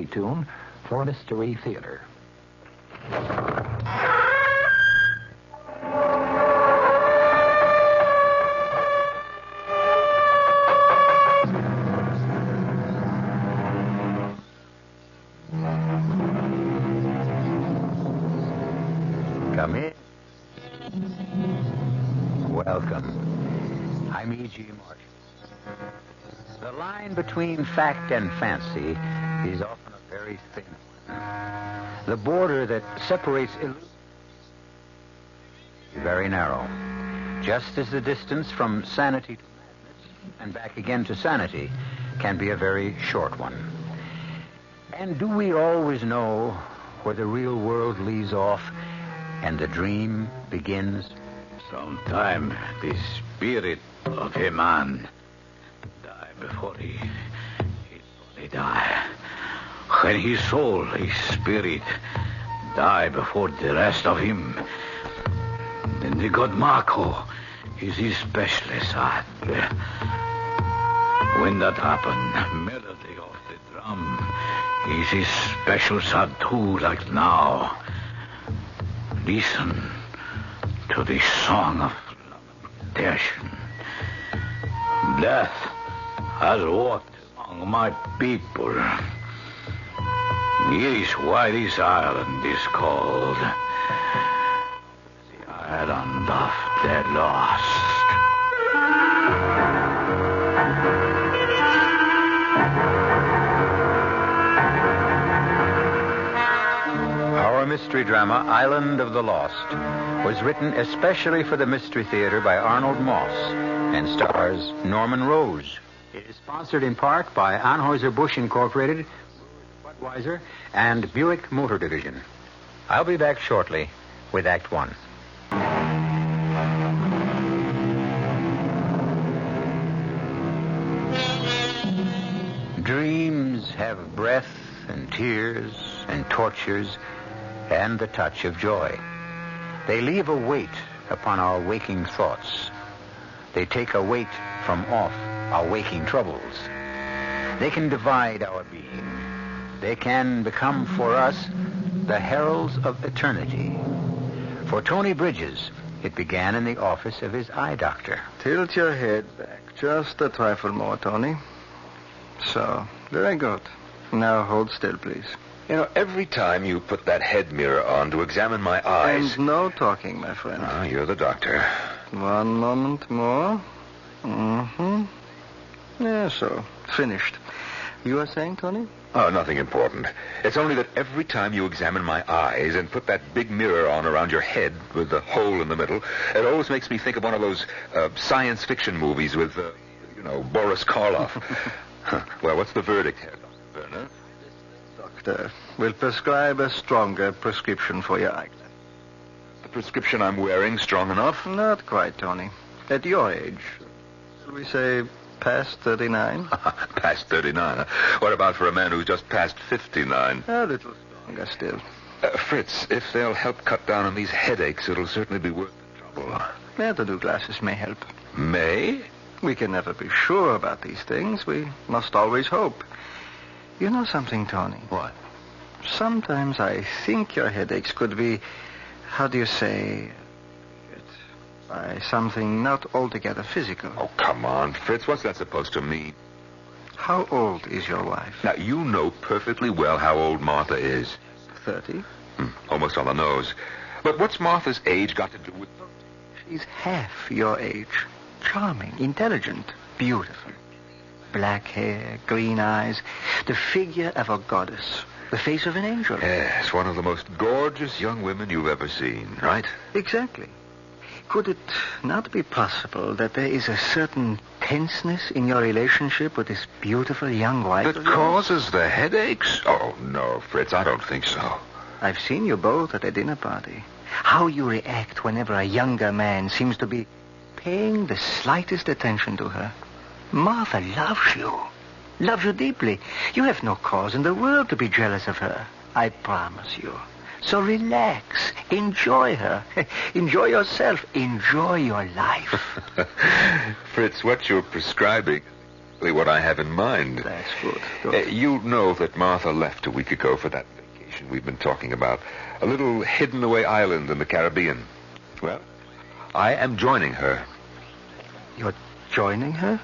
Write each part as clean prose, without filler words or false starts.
tune for Mystery Theater. Come in. Welcome. I'm E.G. Marshall. The line between fact and fancy is often a very thin one. The border that separates illusion is very narrow, just as the distance from sanity to madness and back again to sanity can be a very short one. And do we always know where the real world leaves off and the dream begins? Sometime the spirit of a man die before his body die. When his soul, his spirit, die before the rest of him, then the god Marco is especially sad. When that happened, melody of the drum is especially sad too, like now. Listen to the song of lamentation. Death has walked among my people. Here is why this island is called the Island of the Lost. Our mystery drama, Island of the Lost, was written especially for the Mystery Theater by Arnold Moss and stars Norman Rose. It is sponsored in part by Anheuser-Busch Incorporated, Budweiser, and Buick Motor Division. I'll be back shortly with Act One. Dreams have breath and tears and tortures and the touch of joy. They leave a weight upon our waking thoughts. They take a weight from off our waking troubles. They can divide our being. They can become for us the heralds of eternity. For Tony Bridges, it began in the office of his eye doctor. Tilt your head back just a trifle more, Tony. So, very good. Now hold still, please. You know, every time you put that head mirror on to examine my eyes... And no talking, my friend. Ah, you're the doctor. One moment more. Mm-hmm. Yeah, so, finished. You were saying, Tony? Oh, nothing important. It's only that every time you examine my eyes and put that big mirror on around your head with the hole in the middle, it always makes me think of one of those science fiction movies with, Boris Karloff. Well, what's the verdict here, Dr. Werner? Doctor, will prescribe a stronger prescription for your eyeglass. The prescription I'm wearing strong enough? Not quite, Tony. At your age, shall we say past 39? Past 39? What about for a man who's just past 59? A little stronger still. Fritz, if they'll help cut down on these headaches, it'll certainly be worth the trouble. Yeah, the new glasses may help. May? We can never be sure about these things. We must always hope. You know something, Tony? What? Sometimes I think your headaches could be, how do you say, by something not altogether physical. Oh, come on, Fritz. What's that supposed to mean? How old is your wife? Now, you know perfectly well how old Martha is. 30. Almost on the nose. But what's Martha's age got to do with... She's half your age. Charming, intelligent, beautiful. Black hair, green eyes, the figure of a goddess, the face of an angel. Yes, one of the most gorgeous young women you've ever seen, right? Exactly. Could it not be possible that there is a certain tenseness in your relationship with this beautiful young wife That of yours? causes the headaches? Oh, no, Fritz, I don't think so. I've seen you both at a dinner party. How you react whenever a younger man seems to be paying the slightest attention to her. Martha loves you deeply. You have no cause in the world to be jealous of her. I promise you. So relax. Enjoy her. Enjoy yourself. Enjoy your life. Fritz, what you're prescribing exactly what I have in mind. That's good. You know that Martha left a week ago for that vacation we've been talking about. A little hidden-away island in the Caribbean. Well, I am joining her. You're joining her?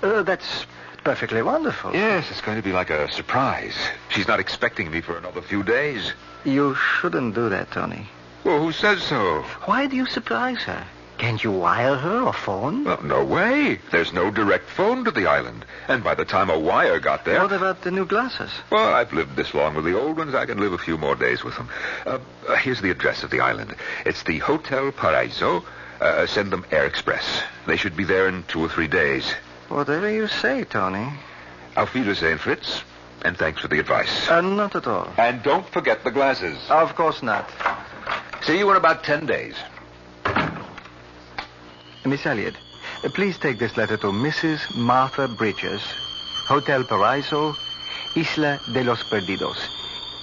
That's perfectly wonderful. Yes, it's going to be like a surprise. She's not expecting me for another few days. You shouldn't do that, Tony. Well, who says so? Why do you surprise her? Can't you wire her or phone? Well, no way. There's no direct phone to the island. And by the time a wire got there... What about the new glasses? Well, I've lived this long with the old ones. I can live a few more days with them. Here's the address of the island. It's the Hotel Paraiso. Send them Air Express. They should be there in 2 or 3 days. Whatever you say, Tony. Auf Wiedersehen, Fritz. And thanks for the advice. Not at all. And don't forget the glasses. Of course not. See you in about 10 days. Miss Elliot, please take this letter to Mrs. Martha Bridges, Hotel Paraiso, Isla de los Perdidos.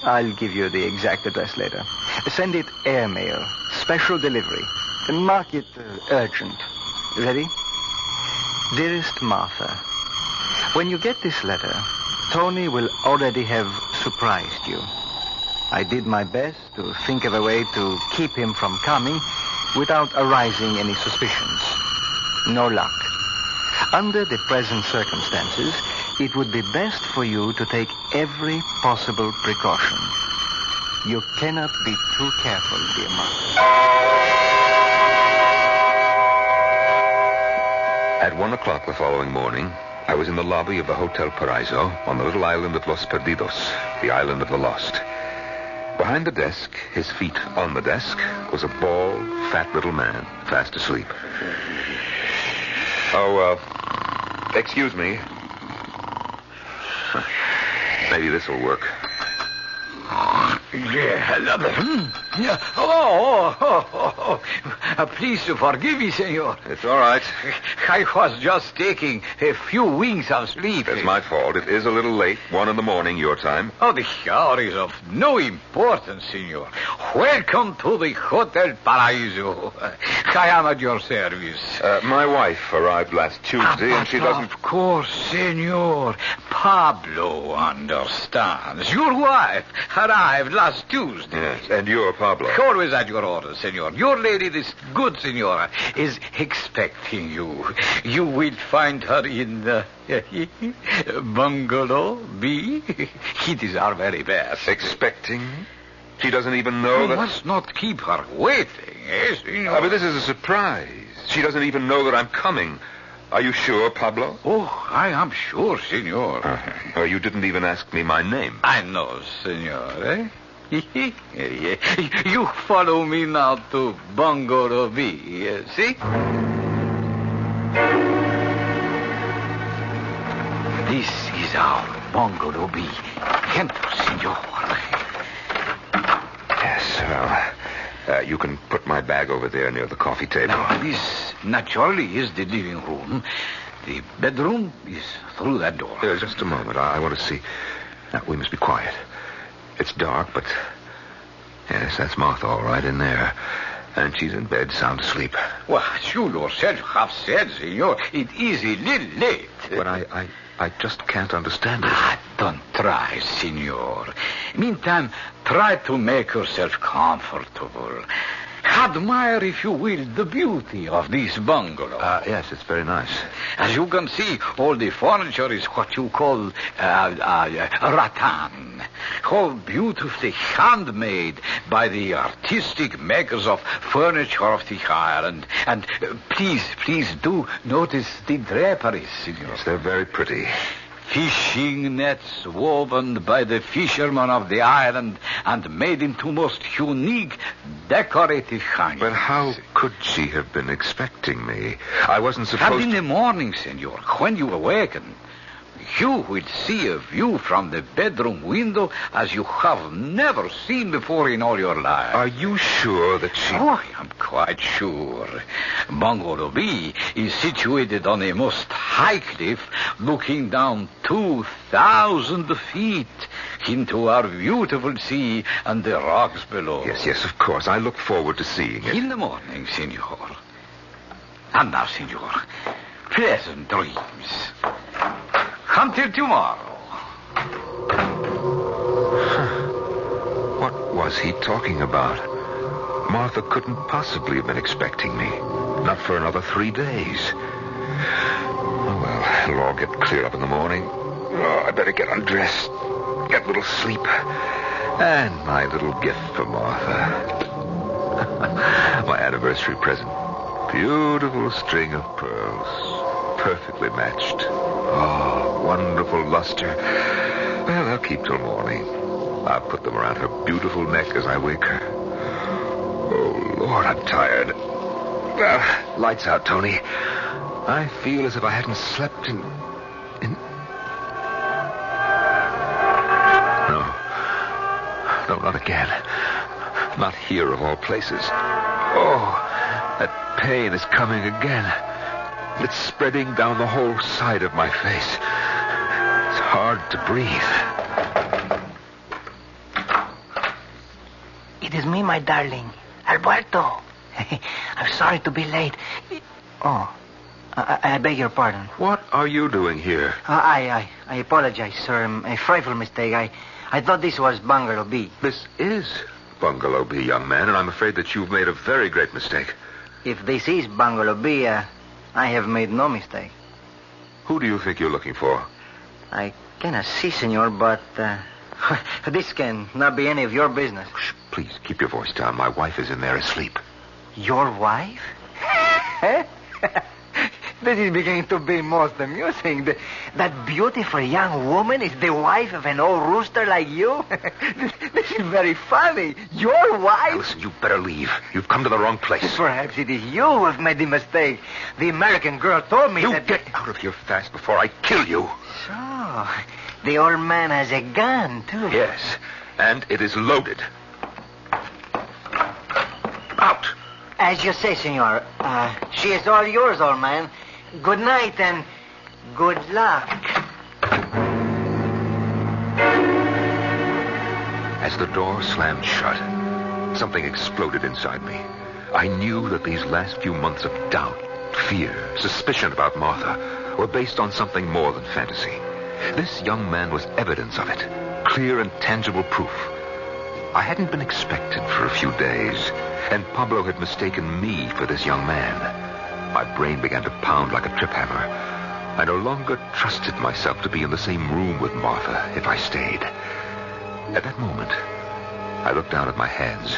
I'll give you the exact address later. Send it airmail, special delivery. Mark it urgent. Ready? Dearest Martha, when you get this letter, Tony will already have surprised you. I did my best to think of a way to keep him from coming without arousing any suspicions. No luck. Under the present circumstances, it would be best for you to take every possible precaution. You cannot be too careful, dear Martha. At 1 o'clock the following morning, I was in the lobby of the Hotel Paraiso on the little island of Los Perdidos, the island of the lost. Behind the desk, his feet on the desk, was a bald, fat little man, fast asleep. Excuse me. Maybe this will work. Please forgive me, senor. It's all right. I was just taking a few winks of sleep. It's my fault. It is a little late, 1 in the morning, your time. Oh, the hour is of no importance, senor. Welcome to the Hotel Paraiso. I am at your service. My wife arrived last Tuesday, and she doesn't... Of course, senor. Pablo understands. Your wife arrived last Tuesday. Yes, and you're Pablo. Always at your orders, senor. Your lady, this good senora, is expecting you. You will find her in Bungalow B. It is our very best. Expecting? She doesn't even know You that... must not keep her waiting, eh, senor? But this is a surprise. She doesn't even know that I'm coming. Are you sure, Pablo? Oh, I am sure, senor. You didn't even ask me my name. I know, senor, eh? You follow me now to Bungalow B, see? This is our Bungalow B. Enter, senor. Yes, well, you can put my bag over there near the coffee table. Now, this naturally is the living room. The bedroom is through that door. Just a moment. I want to see. Now, we must be quiet. It's dark, but... Yes, that's Martha all right in there. And she's in bed, sound asleep. Well, you yourself have said, senor, it is a little late. But I just can't understand it. Don't try, senor. Meantime, try to make yourself comfortable. Admire, if you will, the beauty of this bungalow. Yes, it's very nice. As you can see, all the furniture is what you call rattan. All beautifully handmade by the artistic makers of furniture of the island. And please do notice the draperies, senor. Yes, they're very pretty. Fishing nets woven by the fishermen of the island and made into most unique decorative hangings. But how could she have been expecting me? I wasn't supposed And in the morning, senor, when you awaken, you will see a view from the bedroom window as you have never seen before in all your life. Are you sure that she... Oh, I am quite sure. Bungalow B is situated on a most high cliff looking down 2,000 feet into our beautiful sea and the rocks below. Yes, of course. I look forward to seeing it. In the morning, senor. And now, senor, pleasant dreams. Come till tomorrow. What was he talking about? Martha couldn't possibly have been expecting me. Not for another 3 days. Oh, well, it'll all get cleared up in the morning. Oh, I better get undressed, get a little sleep. And my little gift for Martha. My anniversary present. Beautiful string of pearls. Perfectly matched. Oh, wonderful luster. Well, I'll keep till morning. I'll put them around her beautiful neck as I wake her. Oh, Lord, I'm tired. Well, lights out, Tony. I feel as if I hadn't slept in... No, not again. Not here, of all places. Oh, that pain is coming again. It's spreading down the whole side of my face. It's hard to breathe. It is me, my darling. Alberto. I'm sorry to be late. Oh, I beg your pardon. What are you doing here? I apologize, sir. A frightful mistake. I thought this was Bungalow B. This is Bungalow B, young man, and I'm afraid that you've made a very great mistake. If this is Bungalow B, I have made no mistake. Who do you think you're looking for? I cannot see, senor, but this can not be any of your business. Shh, please, keep your voice down. My wife is in there asleep. Your wife? This is beginning to be most amusing. That beautiful young woman is the wife of an old rooster like you? This is very funny. Your wife? Now, listen, you better leave. You've come to the wrong place. Perhaps it is you who have made the mistake. The American girl told me You that... get out of here fast before I kill you. So, the old man has a gun, too. Yes, and it is loaded. Out. As you say, senor. She is all yours, old man. Good night and good luck. As the door slammed shut, something exploded inside me. I knew that these last few months of doubt, fear, suspicion about Martha were based on something more than fantasy. This young man was evidence of it. Clear and tangible proof. I hadn't been expected for a few days, and Pablo had mistaken me for this young man. My brain began to pound like a trip hammer. I no longer trusted myself to be in the same room with Martha if I stayed. At that moment, I looked down at my hands.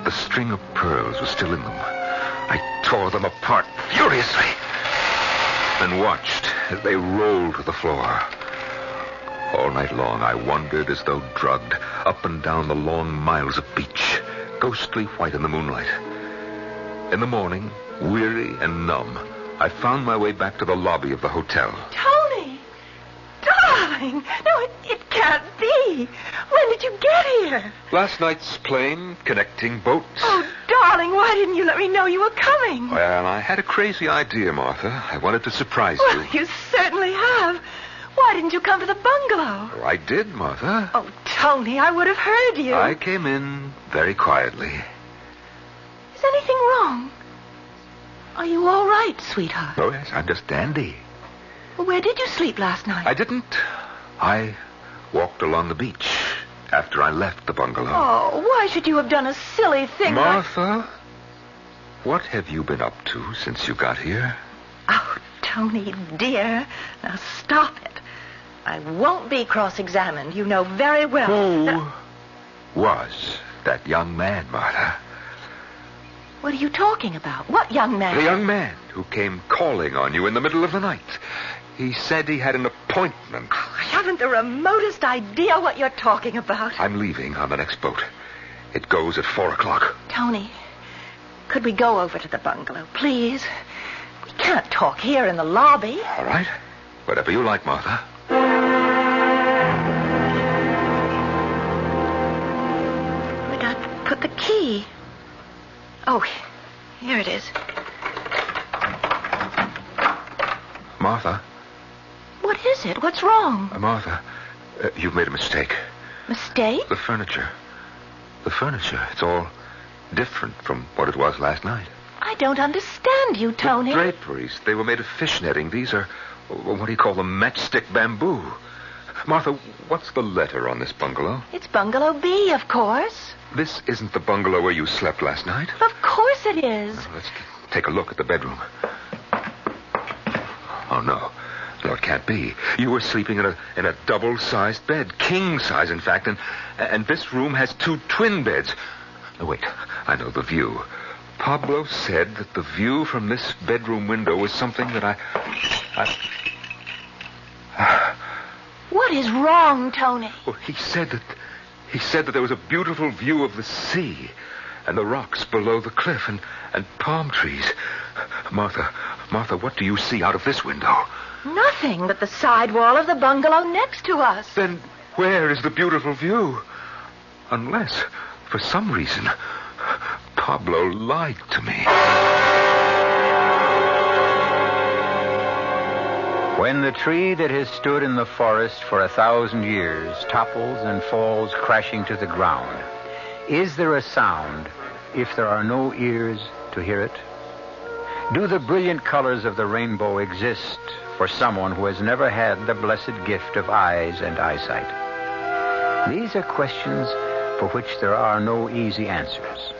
The string of pearls was still in them. I tore them apart furiously and watched as they rolled to the floor. All night long, I wandered as though drugged up and down the long miles of beach, ghostly white in the moonlight. In the morning, weary and numb, I found my way back to the lobby of the hotel. Tony! Darling! No, it can't be. When did you get here? Last night's plane, connecting boats. Oh, darling, why didn't you let me know you were coming? Well, I had a crazy idea, Martha. I wanted to surprise Well, you. you certainly have. Why didn't you come to the bungalow? Oh, I did, Martha. Oh, Tony, I would have heard you. I came in very quietly. Is anything wrong? Are you all right, sweetheart? Oh, yes, I'm just dandy. Well, where did you sleep last night? I didn't. I walked along the beach after I left the bungalow. Oh, why should you have done a silly thing Martha, what have you been up to since you got here? Oh, Tony, dear. Now, stop it. I won't be cross-examined. You know very well. Who was that young man, Martha? What are you talking about? What young man? The young man who came calling on you in the middle of the night. He said he had an appointment. I haven't the remotest idea what you're talking about. I'm leaving on the next boat. It goes at 4:00. Tony, could we go over to the bungalow, please? We can't talk here in the lobby. All right. Whatever you like, Martha. Where did I put the key? Oh, here it is. Martha. What is it? What's wrong? Martha, you've made a mistake. Mistake? The furniture. It's all different from what it was last night. I don't understand you, Tony. The draperies, they were made of fish netting. These are What do you call them? Matchstick bamboo. Martha, what's the letter on this bungalow? It's Bungalow B, of course. This isn't the bungalow where you slept last night. Of course it is. Let's take a look at the bedroom. Oh, no. No, it can't be. You were sleeping in a double-sized bed. King size, in fact. And this room has 2 twin beds. No, wait. I know the view. Pablo said that the view from this bedroom window was something that What is wrong, Tony? Well, he said that there was a beautiful view of the sea and the rocks below the cliff and palm trees. Martha, what do you see out of this window? Nothing but the side wall of the bungalow next to us. Then where is the beautiful view? Unless, for some reason, Pablo lied to me. When the tree that has stood in the forest for 1,000 years topples and falls crashing to the ground, is there a sound if there are no ears to hear it? Do the brilliant colors of the rainbow exist for someone who has never had the blessed gift of eyes and eyesight? These are questions for which there are no easy answers.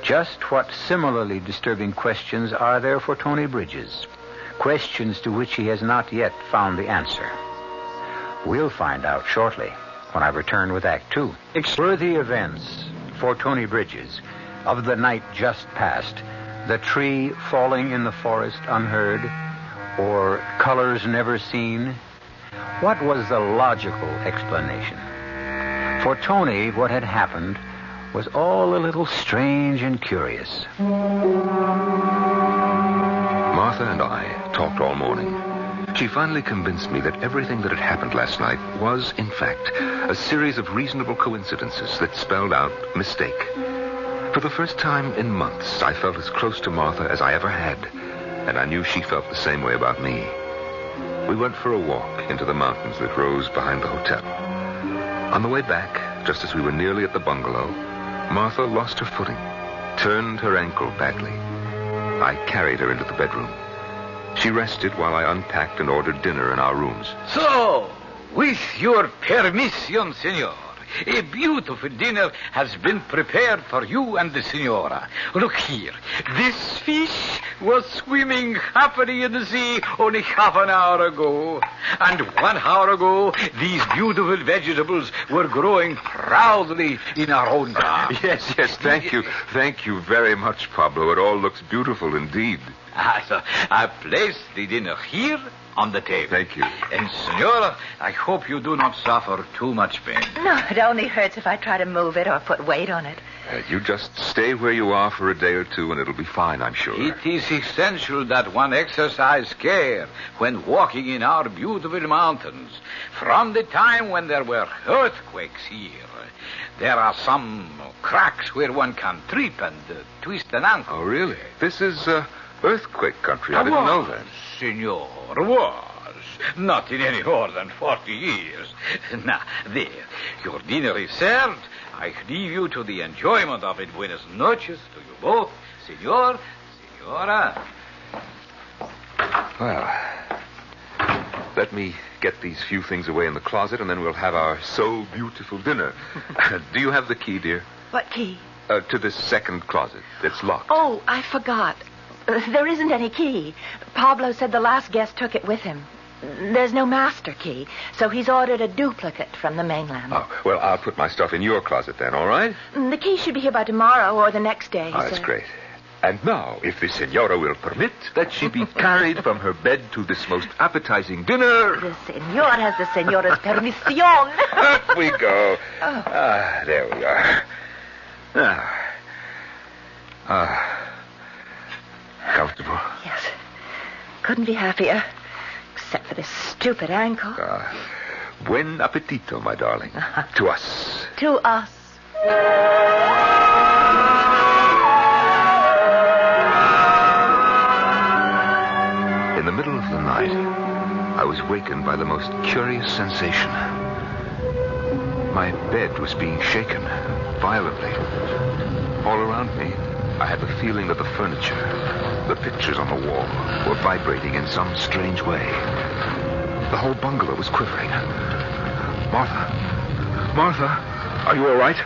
Just what similarly disturbing questions are there for Tony Bridges? Questions to which he has not yet found the answer. We'll find out shortly when I return with Act 2. Explore the events for Tony Bridges of the night just past, the tree falling in the forest unheard, or colors never seen. What was the logical explanation? For Tony, what had happened was all a little strange and curious. Martha and I talked all morning. She finally convinced me that everything that had happened last night was, in fact, a series of reasonable coincidences that spelled out mistake. For the first time in months, I felt as close to Martha as I ever had, and I knew she felt the same way about me. We went for a walk into the mountains that rose behind the hotel. On the way back, just as we were nearly at the bungalow, Martha lost her footing, turned her ankle badly. I carried her into the bedroom. She rested while I unpacked and ordered dinner in our rooms. So, with your permission, senor, a beautiful dinner has been prepared for you and the senora. Look here. This fish was swimming happily in the sea only half an hour ago. And 1 hour ago, these beautiful vegetables were growing proudly in our own garden. Yes, thank you. Thank you very much, Pablo. It all looks beautiful indeed. So I place the dinner here on the table. Thank you. And, senora, I hope you do not suffer too much pain. No, it only hurts if I try to move it or put weight on it. You just stay where you are for a day or two, and it'll be fine, I'm sure. It is essential that one exercise care when walking in our beautiful mountains. From the time when there were earthquakes here, there are some cracks where one can trip and twist an ankle. Oh, really? This is earthquake country. I didn't know that. Senor, was. Not in any more than 40 years. Now, there. Your dinner is served. I leave you to the enjoyment of it. Buenas noches to you both. Senor, senora. Well, let me get these few things away in the closet, and then we'll have our so beautiful dinner. Do you have the key, dear? What key? To this second closet. It's locked. Oh, I forgot. There isn't any key. Pablo said the last guest took it with him. There's no master key, so he's ordered a duplicate from the mainland. Oh, well, I'll put my stuff in your closet then, all right? The key should be here by tomorrow or the next day. Oh, that's great. And now, if the senora will permit, that she be carried from her bed to this most appetizing dinner. The senor has the senora's permission. Up we go. Oh. There we are. Comfortable. Yes. Couldn't be happier. Except for this stupid ankle. Buen appetito, my darling. To us. To us. In the middle of the night, I was wakened by the most curious sensation. My bed was being shaken violently. All around me, I had the feeling that the furniture, The pictures on the wall were vibrating in some strange way. The whole bungalow was quivering. Martha? Martha? Are you all right?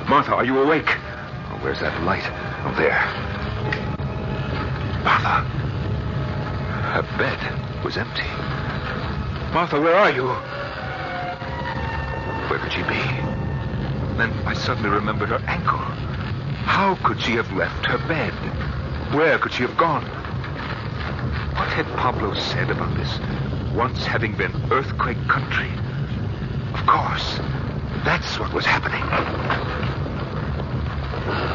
Martha, are you awake? Oh, where's that light? Oh, there. Martha. Her bed was empty. Martha, where are you? Where could she be? Then I suddenly remembered her ankle. How could she have left her bed? Where could she have gone? What had Pablo said about this once having been earthquake country? Of course, that's what was happening.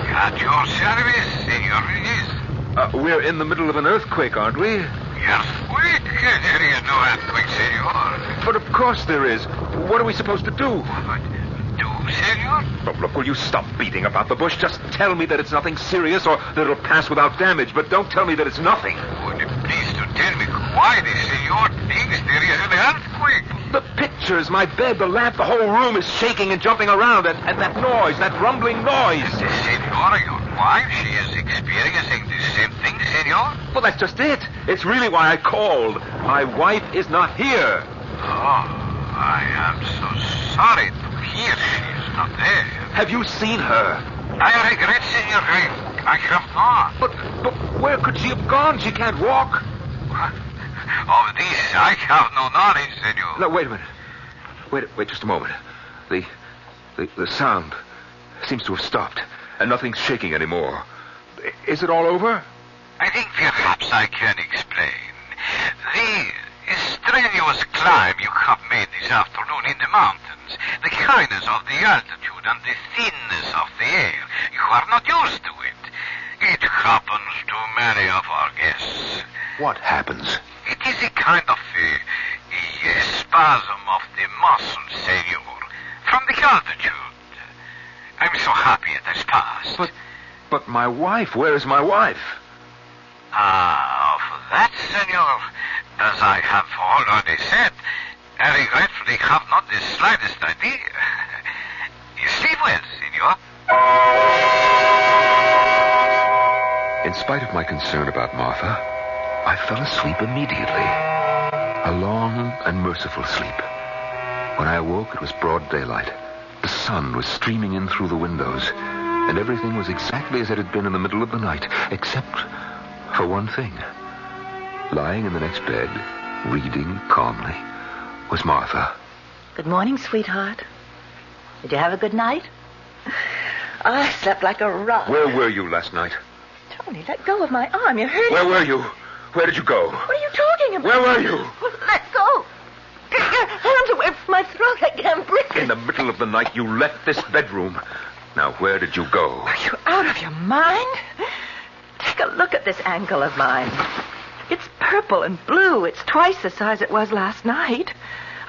At your service, Senor Ruiz. We're in the middle of an earthquake, aren't we? Earthquake? There is no earthquake, Senor. But of course there is. What are we supposed to do? What? Do, Senor? Look, will you stop beating about the bush? Just tell me that it's nothing serious or that it'll pass without damage, but don't tell me that it's nothing. Would you please to tell me why the Senor thinks there is an earthquake? The pictures, my bed, the lamp, the whole room is shaking and jumping around, and that noise, that rumbling noise. The Senor, your wife, she is experiencing the same thing, Senor? Well, that's just it. It's really why I called. My wife is not here. Oh, I am so sorry to hear she is not there. Have you seen her? I regret, Senor. I have not. But where could she have gone? She can't walk. Of this, I have no knowledge, Senor. No, wait a minute. Wait just a moment. The sound seems to have stopped, and nothing's shaking anymore. Is it all over? I think perhaps I can explain. The strenuous climb you have made this afternoon in the mountains, the kindness of the altitude and the thinness of the air, you are not used to it. It happens to many of our guests. What happens? It is a kind of a spasm of the muscles, Senor, from the altitude. I'm so happy it has passed. But my wife, where is my wife? For that, Senor, as I have already said, I regretfully have not the slightest idea. You sleep well, Senor. In spite of my concern about Martha, I fell asleep immediately. A long and merciful sleep. When I awoke, it was broad daylight. The sun was streaming in through the windows, and everything was exactly as it had been in the middle of the night, except for one thing. Lying in the next bed, reading calmly, was Martha. Good morning, sweetheart. Did you have a good night? I slept like a rock. Where were you last night? Tony, let go of my arm. You're hurting. Where were you? Where did you go? What are you talking about? Where were you? Let go. Get your hands away from my throat. I can't breathe. In the middle of the night, you left this bedroom. Now, where did you go? Are you out of your mind? Take a look at this ankle of mine. It's purple and blue. It's twice the size it was last night.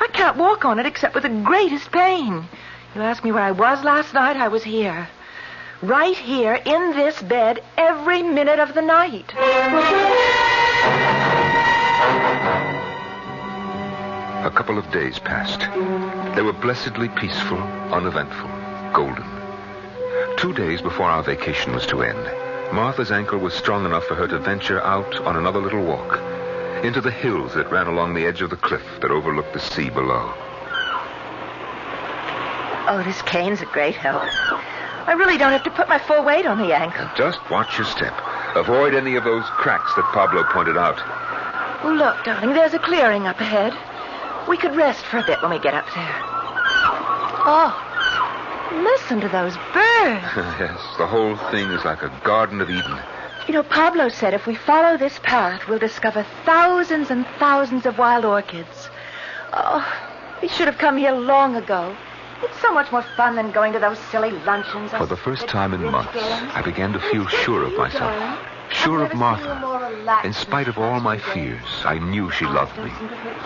I can't walk on it except with the greatest pain. You asked me where I was last night, I was here. Right here in this bed every minute of the night. A couple of days passed. They were blessedly peaceful, uneventful, golden. 2 days before our vacation was to end, Martha's ankle was strong enough for her to venture out on another little walk into the hills that ran along the edge of the cliff that overlooked the sea below. Oh, this cane's a great help. I really don't have to put my full weight on the ankle. Just watch your step. Avoid any of those cracks that Pablo pointed out. Oh, look, darling, there's a clearing up ahead. We could rest for a bit when we get up there. Oh, listen to those birds. Yes, the whole thing is like a Garden of Eden. You know, Pablo said if we follow this path, we'll discover thousands and thousands of wild orchids. Oh, we should have come here long ago. It's so much more fun than going to those silly luncheons. For the first time in months, I began to feel sure of myself. Sure of Martha. In spite of all my fears, I knew she loved me.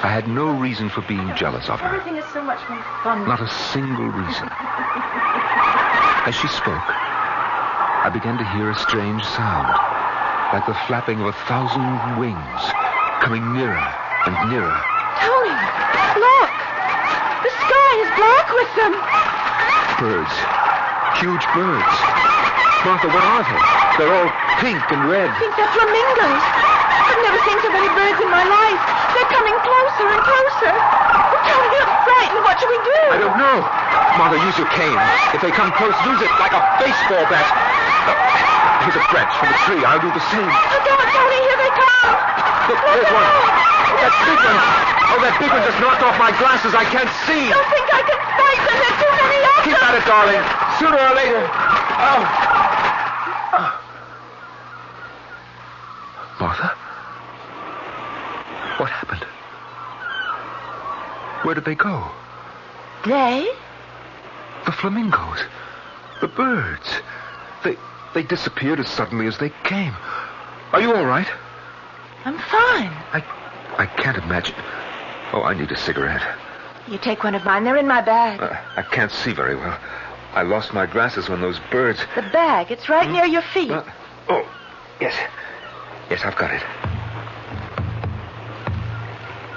I had no reason for being jealous of her. Everything is so much more fun. Not a single reason. As she spoke, I began to hear a strange sound, like the flapping of 1,000 wings, coming nearer and nearer. Tony, look! The sky is black with them. Birds. Huge birds. Martha, what are they? They're all pink and red. I think they're flamingos. I've never seen so many birds in my life. They're coming closer and closer. Oh, Tony, I'm frightened. What should we do? I don't know. Martha, use your cane. If they come close, use it like a baseball bat. Here's a branch from a tree. I'll do the same. Look out, Tony. Here they come. Look, there's one. Oh, that big one. Oh, that big one just knocked off my glasses. I can't see. Don't think I can fight them. There's too many of them. Keep at it, darling. Sooner or later. Oh. Martha? What happened? Where did they go? They? The flamingos. The birds. They disappeared as suddenly as they came. Are you all right? I'm fine. I can't imagine. Oh, I need a cigarette. You take one of mine. They're in my bag. I can't see very well. I lost my glasses when those birds... The bag. It's right near your feet. Oh, yes. Yes, I've got it.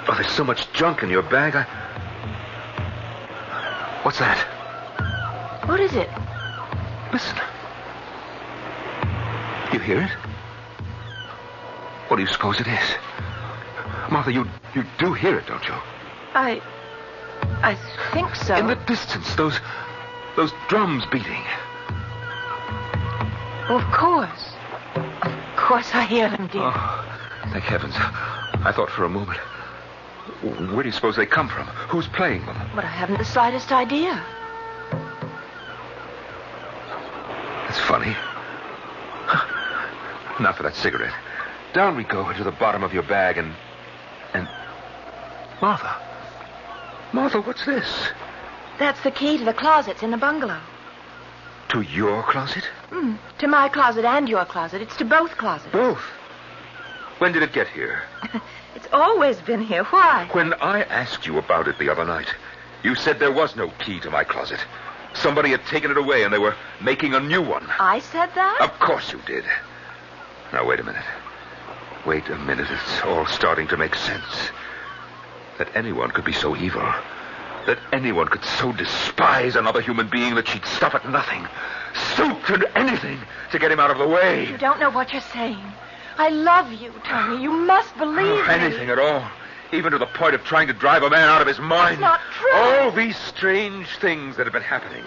Oh, there's so much junk in your bag. What's that? What is it? Listen. You hear it? What do you suppose it is? Martha, you do hear it, don't you? I think so. In the distance, those drums beating. Well, of course. Of course I hear them, dear. Oh, thank heavens. I thought for a moment. Where do you suppose they come from? Who's playing them? But I haven't the slightest idea. That's funny. Now for that cigarette. Down we go into the bottom of your bag and... Martha. Martha, what's this? That's the key to the closets in the bungalow. To your closet? To my closet and your closet. It's to both closets. Both? When did it get here? It's always been here. Why? When I asked you about it the other night, you said there was no key to my closet. Somebody had taken it away and they were making a new one. I said that? Of course you did. Now, wait a minute. Wait a minute. It's all starting to make sense. That anyone could be so evil. That anyone could so despise another human being that she'd stop at nothing. Stoop to anything to get him out of the way. You don't know what you're saying. I love you, Tony. You must believe me. Anything at all. Even to the point of trying to drive a man out of his mind. It's not true. All these strange things that have been happening.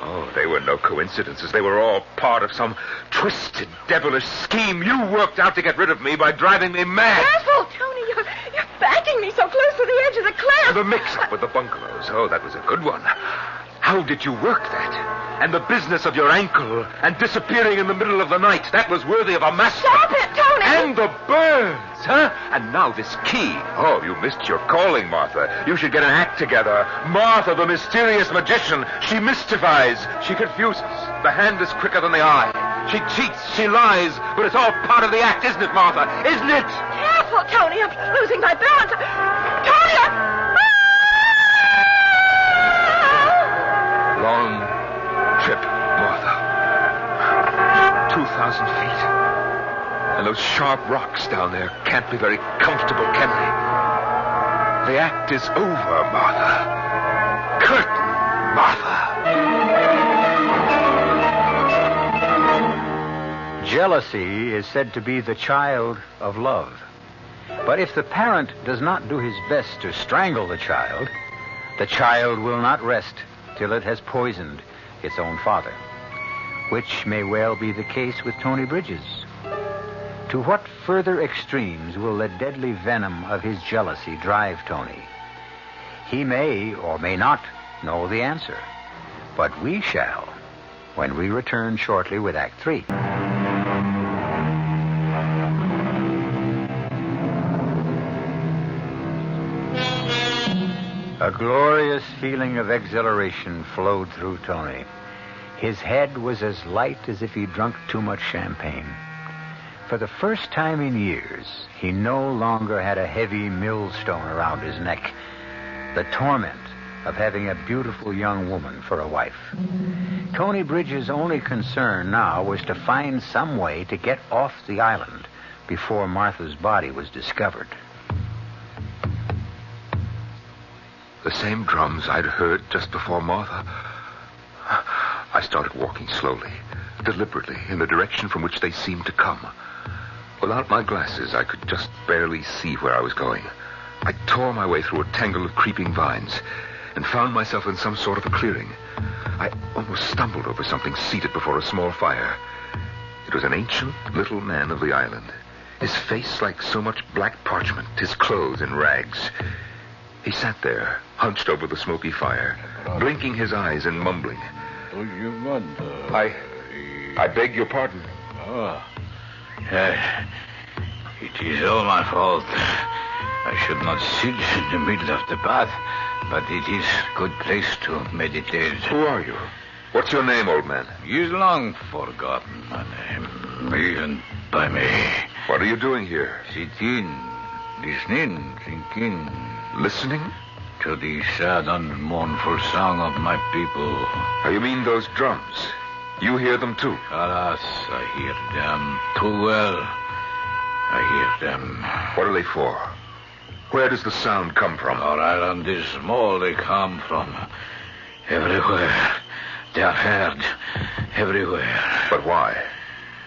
Oh, they were no coincidences. They were all part of some twisted, devilish scheme you worked out to get rid of me by driving me mad. Careful, Tony. You're backing me so close to the edge of the cliff. The mix-up with the bungalows. Oh, that was a good one. How did you work that? And the business of your ankle and disappearing in the middle of the night. That was worthy of a master. Stop it, Tony! And the birds, huh? And now this key. Oh, you missed your calling, Martha. You should get an act together. Martha, the mysterious magician. She mystifies. She confuses. The hand is quicker than the eye. She cheats. She lies. But it's all part of the act, isn't it, Martha? Isn't it? Careful, Tony. I'm losing my balance. Tony, Long trip, Martha. 2,000 feet. And those sharp rocks down there can't be very comfortable, can they? The act is over, Martha. Curtain, Martha. Jealousy is said to be the child of love. But if the parent does not do his best to strangle the child will not rest till it has poisoned its own father, which may well be the case with Tony Bridges. To what further extremes will the deadly venom of his jealousy drive Tony? He may or may not know the answer, but we shall when we return shortly with Act 3. A glorious feeling of exhilaration flowed through Tony. His head was as light as if he'd drunk too much champagne. For the first time in years, he no longer had a heavy millstone around his neck, the torment of having a beautiful young woman for a wife. Tony Bridges' only concern now was to find some way to get off the island before Martha's body was discovered. The same drums I'd heard just before Martha. I started walking slowly, deliberately in the direction from which they seemed to come. Without my glasses, I could just barely see where I was going. I tore my way through a tangle of creeping vines and found myself in some sort of a clearing. I almost stumbled over something seated before a small fire. It was an ancient little man of the island, his face like so much black parchment, his clothes in rags. He sat there, hunched over the smoky fire, blinking his eyes and mumbling. I beg your pardon. It is all my fault. I should not sit in the middle of the bath, but it is a good place to meditate. Who are you? What's your name, old man? He is long forgotten, my name, even by me. What are you doing here? Sitting, listening, thinking. Listening? To the sad and mournful song of my people. Oh, you mean those drums? You hear them too? Alas, I hear them too well. I hear them. What are they for? Where does the sound come from? Our island is small. They come from everywhere. They are heard everywhere. But why?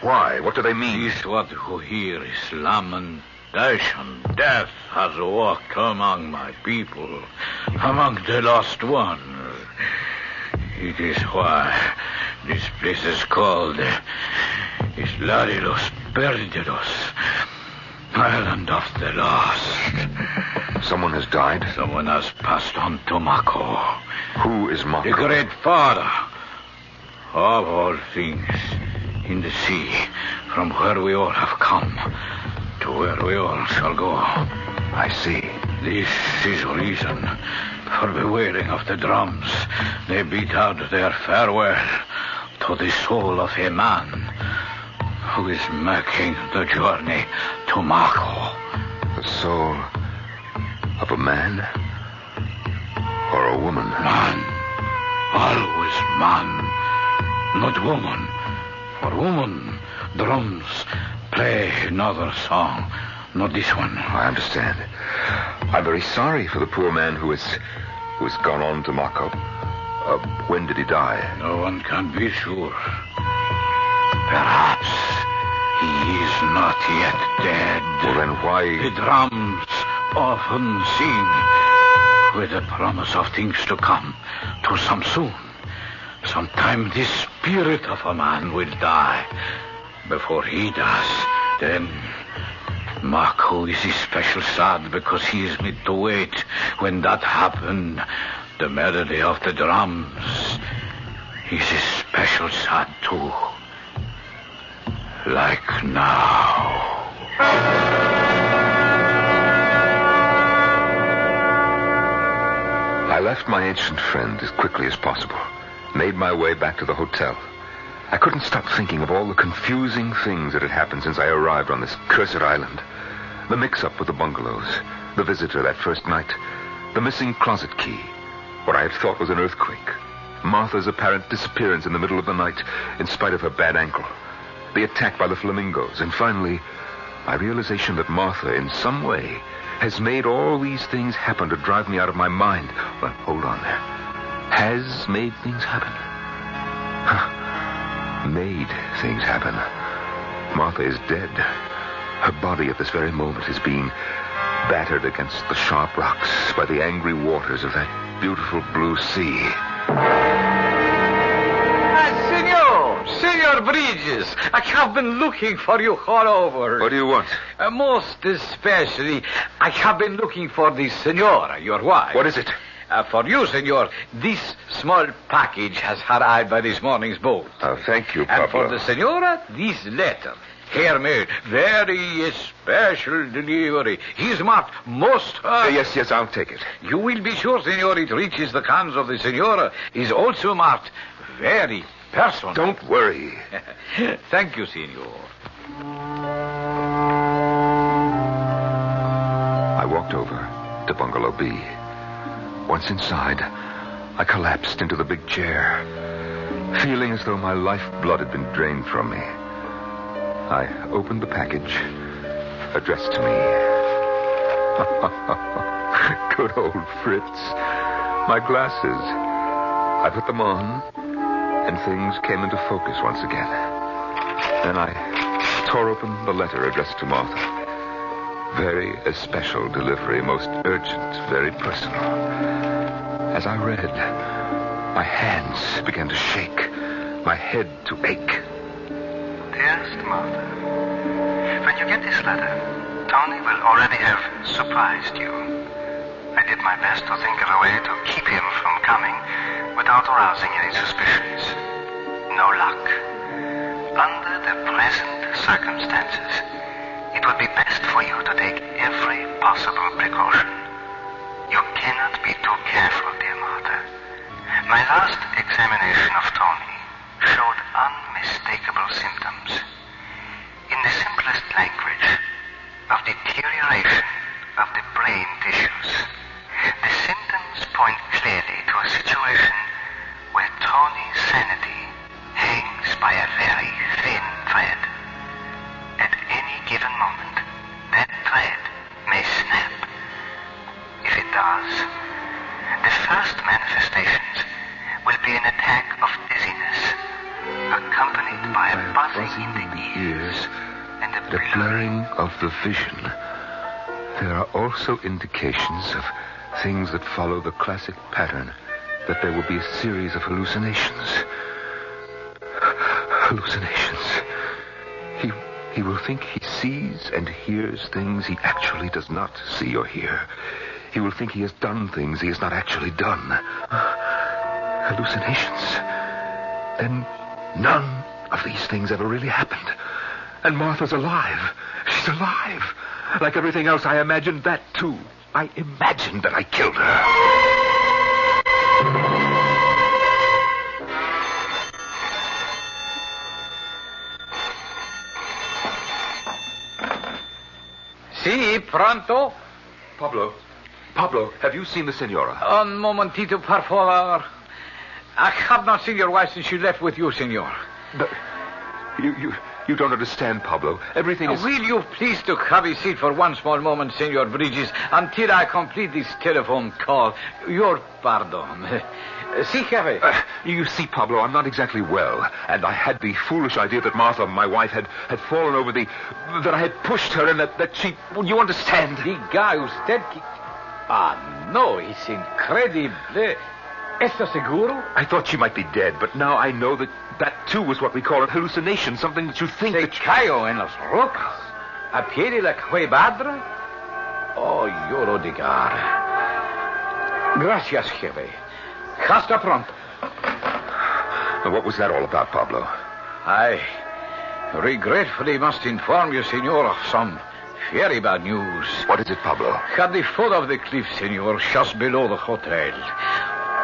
Why? What do they mean? This what you hear is lamentation. Death has walked among my people, among the lost ones. It is why this place is called Islarilos Perdidos, Island of the Lost. Someone has died? Someone has passed on to Mako. Who is Mako? The great father of all things in the sea, from where we all have come to where we all shall go. I see. This is reason for the wailing of the drums. They beat out their farewell to the soul of a man who is making the journey to Mako. The soul of a man or a woman? Man. Always man. Not woman. For woman, drums play another song. Not this one. I understand. I'm very sorry for the poor man who has gone on to Mako. When did he die? No one can be sure. Perhaps he is not yet dead. Well, then why... The drums often sing with the promise of things to come, to some soon. Sometime the spirit of a man will die. Before he does, then Mako is especially sad because he is made to wait. When that happened, the melody of the drums is especially sad too. Like now. I left my ancient friend as quickly as possible, made my way back to the hotel. I couldn't stop thinking of all the confusing things that had happened since I arrived on this cursed island. The mix-up with the bungalows, the visitor that first night, the missing closet key, what I had thought was an earthquake, Martha's apparent disappearance in the middle of the night in spite of her bad ankle, the attack by the flamingos, and finally, my realization that Martha, in some way, has made all these things happen to drive me out of my mind. But hold on there. Has made things happen. Made things happen. Martha is dead. Her body at this very moment is being battered against the sharp rocks by the angry waters of that beautiful blue sea. Senor Bridges, I have been looking for you all over. What do you want? Most especially, I have been looking for the senora, your wife. What is it? For you, senor, this small package has arrived by this morning's boat. Thank you, Pablo. And for the senora, this letter. Handmade, very special delivery. He's marked most... Yes, I'll take it. You will be sure, senor, it reaches the hands of the senora. Is also marked very personal. Don't worry. Thank you, senor. I walked over to Bungalow B. Once inside, I collapsed into the big chair, feeling as though my lifeblood had been drained from me. I opened the package addressed to me. Good old Fritz. My glasses. I put them on, and things came into focus once again. Then I tore open the letter addressed to Martha. Very especial delivery, most urgent, very personal. As I read, my hands began to shake, my head to ache. Dearest Martha, when you get this letter, Tony will already have surprised you. I did my best to think of a way to keep him from coming without arousing any suspicions. No luck. Under the present circumstances, it would be best for you to take every possible precaution. You cannot be too careful, dear Martha. My last examination of Tony showed unmistakable symptoms. In the simplest language, of deterioration of the brain tissues. The symptoms point clearly to a situation where Tony's sanity hangs by a very thin thread. At any given moment, that thread may snap. If it does, the first manifestations will be an attack of dizziness, accompanied by a buzzing in the ears and a blurring of the vision. There are also indications of things that follow the classic pattern, that there will be a series of hallucinations. Hallucinations. He will think he sees and hears things he actually does not see or hear. He will think he has done things he has not actually done. Hallucinations. Then none of these things ever really happened. And Martha's alive. She's alive. Like everything else, I imagined that, too. I imagined that I killed her. Si, pronto? Pablo, have you seen the senora? Un momentito, por favor. I have not seen your wife since she left with you, senor. But you don't understand, Pablo. Everything is... Will you please to have a seat for one small moment, Senor Bridges, until I complete this telephone call? Your pardon. Si, Jefe. You see, Pablo, I'm not exactly well, and I had the foolish idea that Martha, my wife, had fallen over that I had pushed her and that she... You understand? Diga usted que... Ah, no, it's incredible. ¿Estás seguro? I thought she might be dead, but now I know that too was what we call a hallucination, something that you think Se that... cayó en las rocas, a pie de la cuevadra. Oh, yo lo digar. Gracias, jefe. Hasta pronto. Now, what was that all about, Pablo? I regretfully must inform you, senor, of some very bad news. What is it, Pablo? At the foot of the cliff, senor, just below the hotel,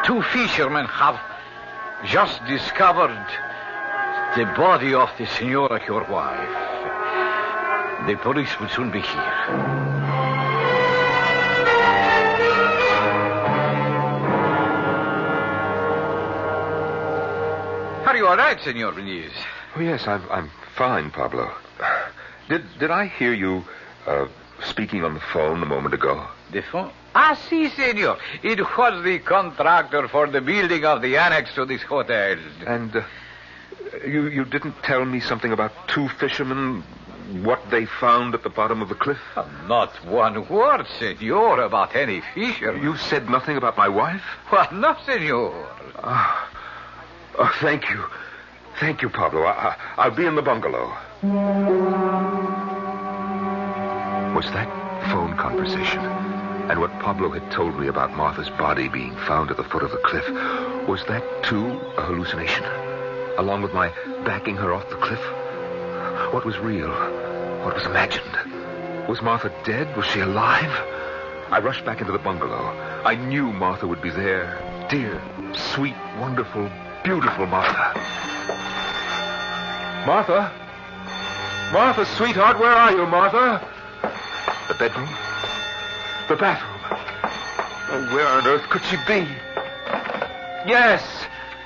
2 fishermen have just discovered the body of the senora, your wife. The police will soon be here. Are you all right, Senor Beniz? Oh, yes, I'm fine, Pablo. Did I hear you speaking on the phone a moment ago? The phone? Ah, si, senor. It was the contractor for the building of the annex to this hotel. And you didn't tell me something about 2 fishermen, what they found at the bottom of the cliff? Not one word, senor, about any fisher. You said nothing about my wife? Well, no, senor. Oh, thank you. Thank you, Pablo. I'll be in the bungalow. Was that phone conversation and what Pablo had told me about Martha's body being found at the foot of the cliff, was that, too, a hallucination? Along with my backing her off the cliff? What was real? What was imagined? Was Martha dead? Was she alive? I rushed back into the bungalow. I knew Martha would be there. Dear, sweet, wonderful, beautiful Martha. Martha? Martha, sweetheart, where are you, Martha? The bedroom? The bathroom? Oh, where on earth could she be? Yes.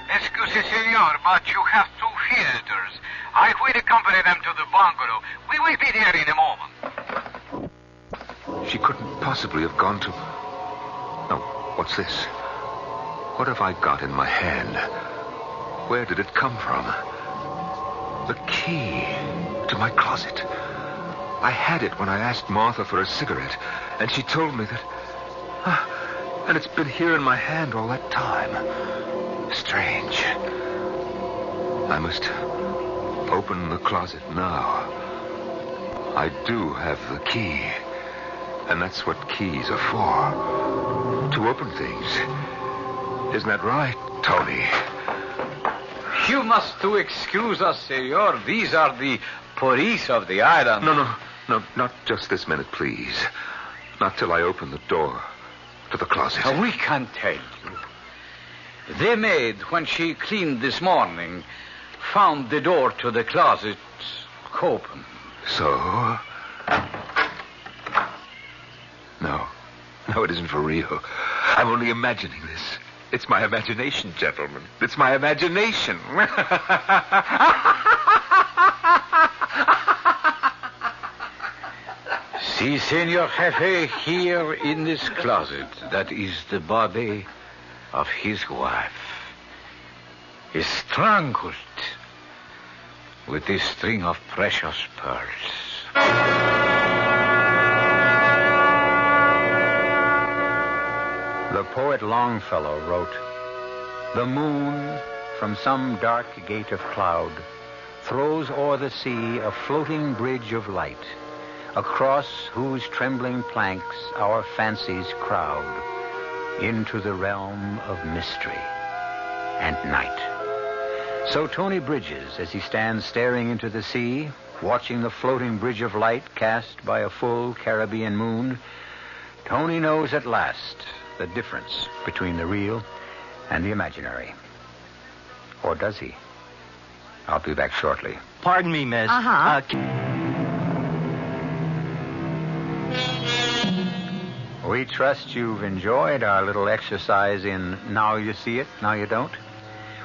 Excuse me, senor, but you have 2 visitors. I will accompany them to the bungalow. We will be there in a moment. She couldn't possibly have gone to... No, what's this? What have I got in my hand? Where did it come from? The key to my closet. I had it when I asked Martha for a cigarette, and she told me that... and it's been here in my hand all that time. Strange. I must open the closet now. I do have the key, and that's what keys are for. To open things. Isn't that right, Tony? You must to excuse us, senor. These are the police of the island. No, not just this minute, please. Not till I open the door to the closet. We can tell you. The maid, when she cleaned this morning, found the door to the closet open. So? No, it isn't for real. I'm only imagining this. It's my imagination, gentlemen. It's my imagination. See, Senor Jefe, here in this closet, that is the body of his wife. Is strangled with this string of precious pearls. The poet Longfellow wrote, "The moon, from some dark gate of cloud, throws o'er the sea a floating bridge of light, across whose trembling planks our fancies crowd into the realm of mystery and night." So Tony Bridges, as he stands staring into the sea, watching the floating bridge of light cast by a full Caribbean moon, Tony knows at last the difference between the real and the imaginary. Or does he? I'll be back shortly. Pardon me, miss. We trust you've enjoyed our little exercise in Now You See It, Now You Don't.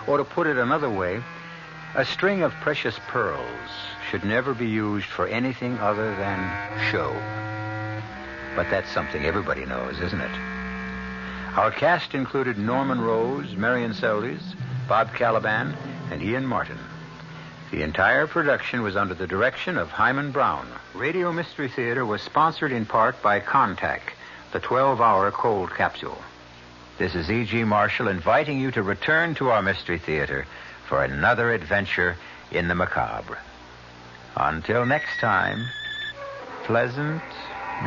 Or to put it another way, a string of precious pearls should never be used for anything other than show. But that's something everybody knows, isn't it? Our cast included Norman Rose, Marion Seldes, Bob Caliban, and Ian Martin. The entire production was under the direction of Hyman Brown. Radio Mystery Theater was sponsored in part by Contact, the 12-hour cold capsule. This is E.G. Marshall inviting you to return to our Mystery Theater for another adventure in the macabre. Until next time, pleasant